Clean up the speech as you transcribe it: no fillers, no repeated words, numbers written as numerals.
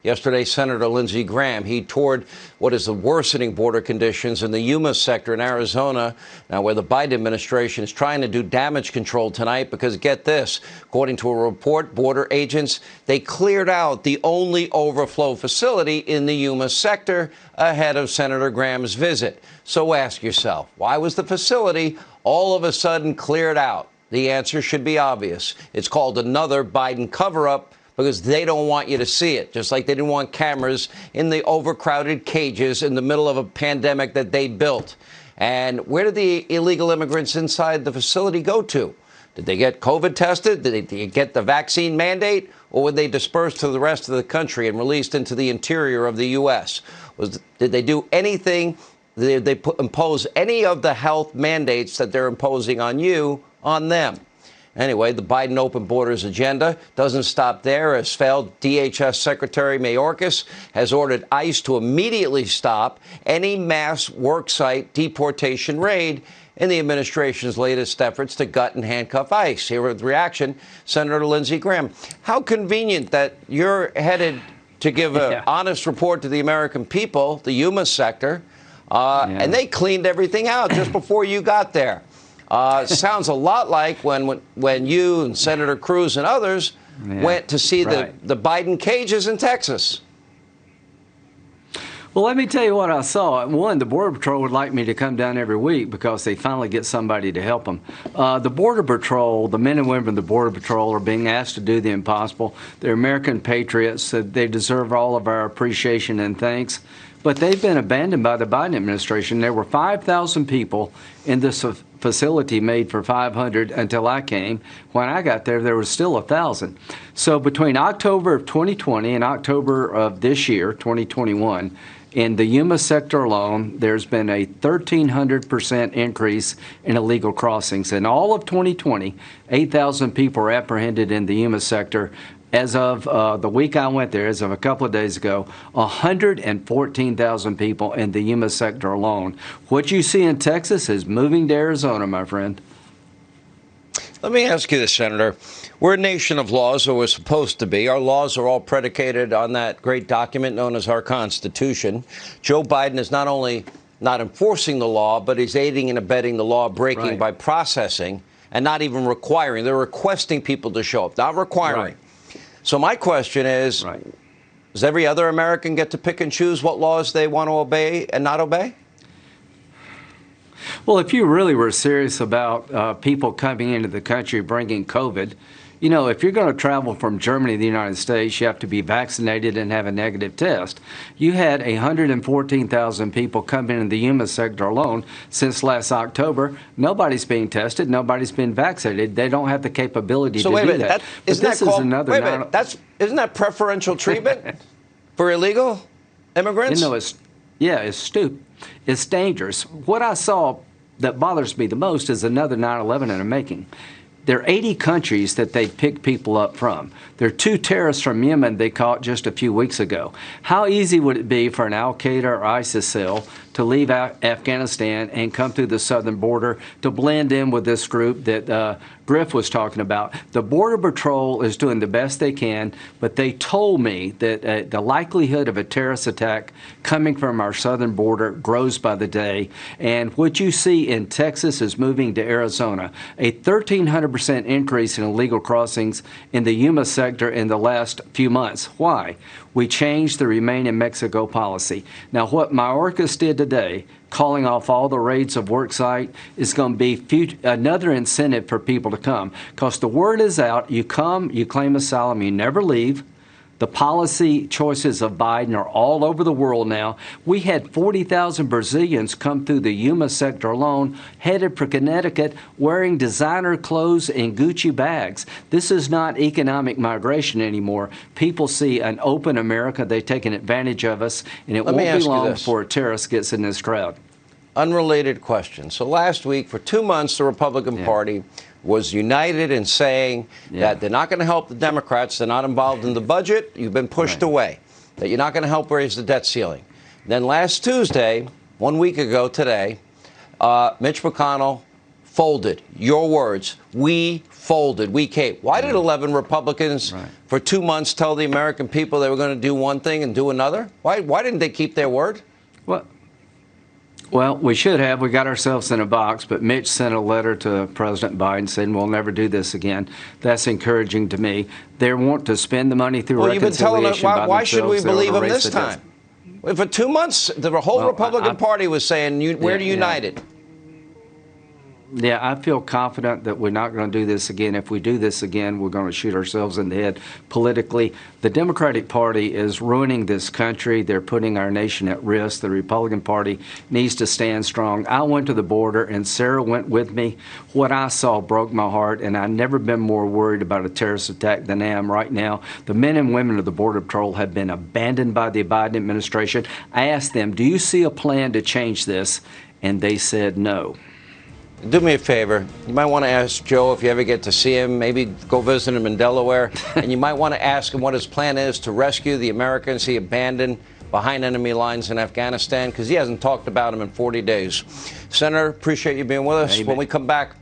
Yesterday, Senator Lindsey Graham, he toured what is the worsening border conditions in the Yuma sector in Arizona, now where the Biden administration is trying to do damage control tonight because, get this, according to a report, border agents, they cleared out the only overflow facility in the Yuma sector ahead of Senator Graham's visit. So ask yourself, why was the facility all of a sudden cleared out? The answer should be obvious. It's called another Biden cover-up, because they don't want you to see it, just like they didn't want cameras in the overcrowded cages in the middle of a pandemic that they built. And where did the illegal immigrants inside the facility go to? Did they get COVID tested? Did they get the vaccine mandate? Or were they dispersed to the rest of the country and released into the interior of the U.S.? Did they do anything? Did they impose any of the health mandates that they're imposing on you on them? Anyway, the Biden open borders agenda doesn't stop there, as failed DHS Secretary Mayorkas has ordered ICE to immediately stop any mass worksite deportation raid in the administration's latest efforts to gut and handcuff ICE. Here with reaction, Senator Lindsey Graham. How convenient that you're headed to give an honest report to the American people, the Yuma sector, and they cleaned everything out just before you got there. Sounds a lot like when you and Senator Cruz and others went to see the Biden cages in Texas. Well, let me tell you what I saw. One, the Border Patrol would like me to come down every week because they finally get somebody to help them. The Border Patrol, the men and women of the Border Patrol are being asked to do the impossible. They're American patriots. They deserve all of our appreciation and thanks. But they've been abandoned by the Biden administration. There were 5,000 people in this facility made for 500 until I came. When I got there, there was still 1,000. So between October of 2020 and October of this year, 2021, in the Yuma sector alone, there's been a 1,300% increase in illegal crossings. In all of 2020, 8,000 people were apprehended in the Yuma sector. As of the week I went there, as of a couple of days ago, 114,000 people in the Yuma sector alone. What you see in Texas is moving to Arizona, my friend. Let me ask you this, Senator. We're a nation of laws, or we're supposed to be. Our laws are all predicated on that great document known as our Constitution. Joe Biden is not only not enforcing the law, but he's aiding and abetting the law breaking by processing and not even requiring. They're requesting people to show up, not requiring. So my question is, does every other American get to pick and choose what laws they want to obey and not obey? Well, if you really were serious about people coming into the country bringing COVID, you know, if you're going to travel from Germany to the United States, you have to be vaccinated and have a negative test. You had 114,000 people come in the Yuma sector alone since last October. Nobody's being tested. Nobody's been vaccinated. They don't have the capability to do that. Isn't that preferential treatment for illegal immigrants? You know, it's stupid. It's dangerous. What I saw that bothers me the most is another 9/11 in the making. There are 80 countries that they pick people up from. There are 2 terrorists from Yemen they caught just a few weeks ago. How easy would it be for an al-Qaeda or ISIS cell to leave Afghanistan and come through the southern border to blend in with this group that Griff was talking about? The Border Patrol is doing the best they can, but they told me that the likelihood of a terrorist attack coming from our southern border grows by the day. And what you see in Texas is moving to Arizona. A 1,300% increase in illegal crossings in the Yuma sector in the last few months. Why? We changed the Remain in Mexico policy. Now, what Mayorkas did today, calling off all the raids of worksite, is going to be another incentive for people to come. Because the word is out, you come, you claim asylum, you never leave. The policy choices of Biden are all over the world now. We had 40,000 Brazilians come through the Yuma sector alone, headed for Connecticut, wearing designer clothes and Gucci bags. This is not economic migration anymore. People see an open America. They've taken advantage of us, and it won't be long before a terrorist gets in this crowd. Unrelated question. So last week, for 2 months, the Republican Party was united in saying that they're not going to help the Democrats. They're not involved in the budget. You've been pushed away. That you're not going to help raise the debt ceiling. Then last Tuesday, 1 week ago today, Mitch McConnell folded. Your words. We folded. We caved. Why did 11 Republicans for 2 months tell the American people they were going to do one thing and do another? Why didn't they keep their word? Well, we should have. We got ourselves in a box, but Mitch sent a letter to President Biden saying we'll never do this again. That's encouraging to me. They want to spend the money through reconciliation. You've been telling us, why should we believe them this time? For 2 months, the whole Republican Party was saying we're united. Yeah, I feel confident that we're not going to do this again. If we do this again, we're going to shoot ourselves in the head politically. The Democratic Party is ruining this country. They're putting our nation at risk. The Republican Party needs to stand strong. I went to the border, and Sarah went with me. What I saw broke my heart, and I've never been more worried about a terrorist attack than I am right now. The men and women of the Border Patrol have been abandoned by the Biden administration. I asked them, do you see a plan to change this? And they said no. Do me a favor. You might want to ask Joe if you ever get to see him. Maybe go visit him in Delaware. And you might want to ask him what his plan is to rescue the Americans he abandoned behind enemy lines in Afghanistan, because he hasn't talked about them in 40 days. Senator, appreciate you being with us. Amen. When we come back,